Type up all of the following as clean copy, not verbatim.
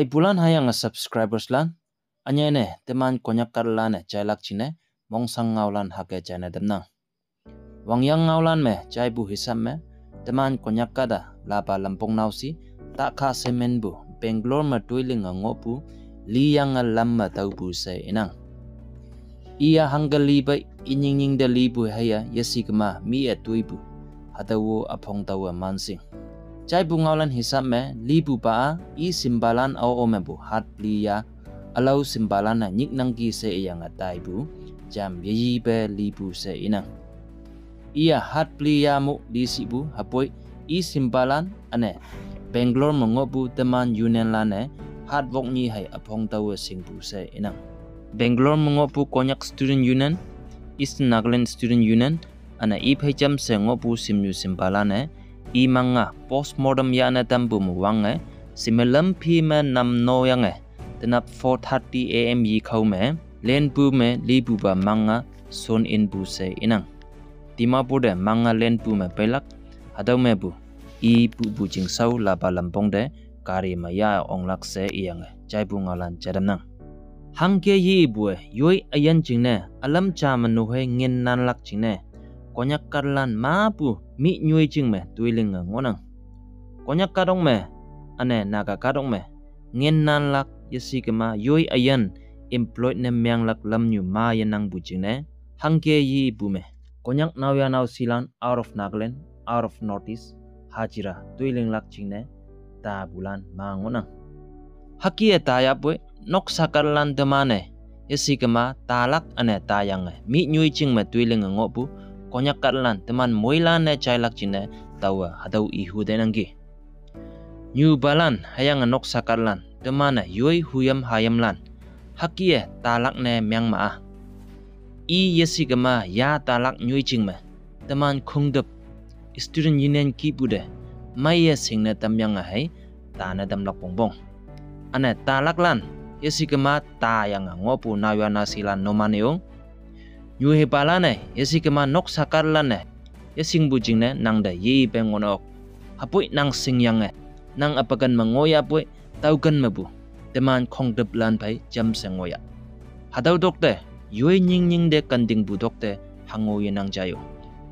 Lai bulan hayang subscribers lan anya ne teman konyak karlan jailak chine mongsang ngaulan hake jane demnang. Wangyang ngaulan me jai bu hisam me teman konyak kada lapa lampong nausi tak ka semen bu Bangalore ma tuiling ngopu liyang lamma tau bu se inang. Ia hanggal liba inying de libu haya yasigma mi tuibu hadawo apong tawa mansing. Jai bu ngaulan hisap me libu ba i simbalan au omebu hat liya alau simbalan na nyik nangki se yang atai bu jam yeyi be libu se inang. Ia hat liya mu di sibu hapoi i simbalan ane Bangalore mengobu teman union lane hat vokni hai apong tawa singbu se inang. Bangalore mengobu konyak student union Eastern Nagaland student union ana i pejam se ngobu simyu simbalane i manga postmortem yana tambu muwange simelam pi me nam noyange tenap 4:30 am yi khau me len pu me libu ba manga son in bu se inang dimapur de manga len pu me pelak hadau me bu i bu jing sau la ba lampong de kari maya onglak se iyange jai bu ngalan jadamnang hangke yi bu yoi ayan jingne alam cha manu he ngin nan lak jingne konyak karlan mapu mi nyui jing me tuiling ngonang konyak kadong me ane naga kadong me ngin nan lak yasigma yoi ayan employed ne myang lak lam nyu ma yanang bu jing ne hangke yi bu me konyak naw ya naw silan out of Nagaland out of Northeast hajira tuiling lak jing ne ta bulan ma ngonang haki ta ya bu nok sakarlan demane yasigma talak ane tayang mi nyui jing me tuiling ngobu konyak karlan teman moilan ne chailak jine tawa hadau ihu denanggi New balan hayang nok sakarlan teman yoi huyam hayamlan hakie talak ne myang ma i yesigama ya talak nyui jingme teman khungdep student union ki bude maya singna tamyang hai ta na dam lak bongbong ane talak lan yesigama ta yang ngopu nawya silan nomaneong Yu he balane yasigma nok sakarlane yasing bujingne nang da yi bengonok hapoi nang singyang nang apagan mangoya poi taugan mabu teman khongdep lan pai jam sengoya hadau dokte yoi nying de kanding bu dokte hangoye nang jayo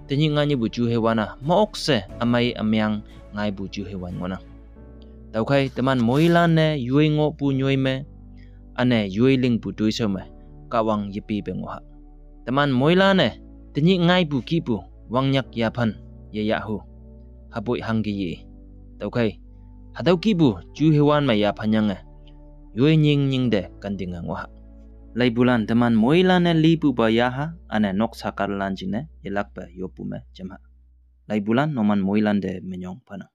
tenying ngani buju hewana mookse amai amyang ngai buju hewan ngona taukai teman moilan ne yoi ngo pu nyoi me ane yoi ling bu tuiso me kawang yipi bengoha teman moilane tenyi ngai bu kipu wangyak yapan yayahu hapoi hanggi yi taukai hadau kibu ju hewan ma yapanyang yoi nying de kandinga ngoha lai bulan teman moilane libu ba yaha ane nok sakar lanjine yelak ba yopu me jamha lai bulan noman moilan de menyong pana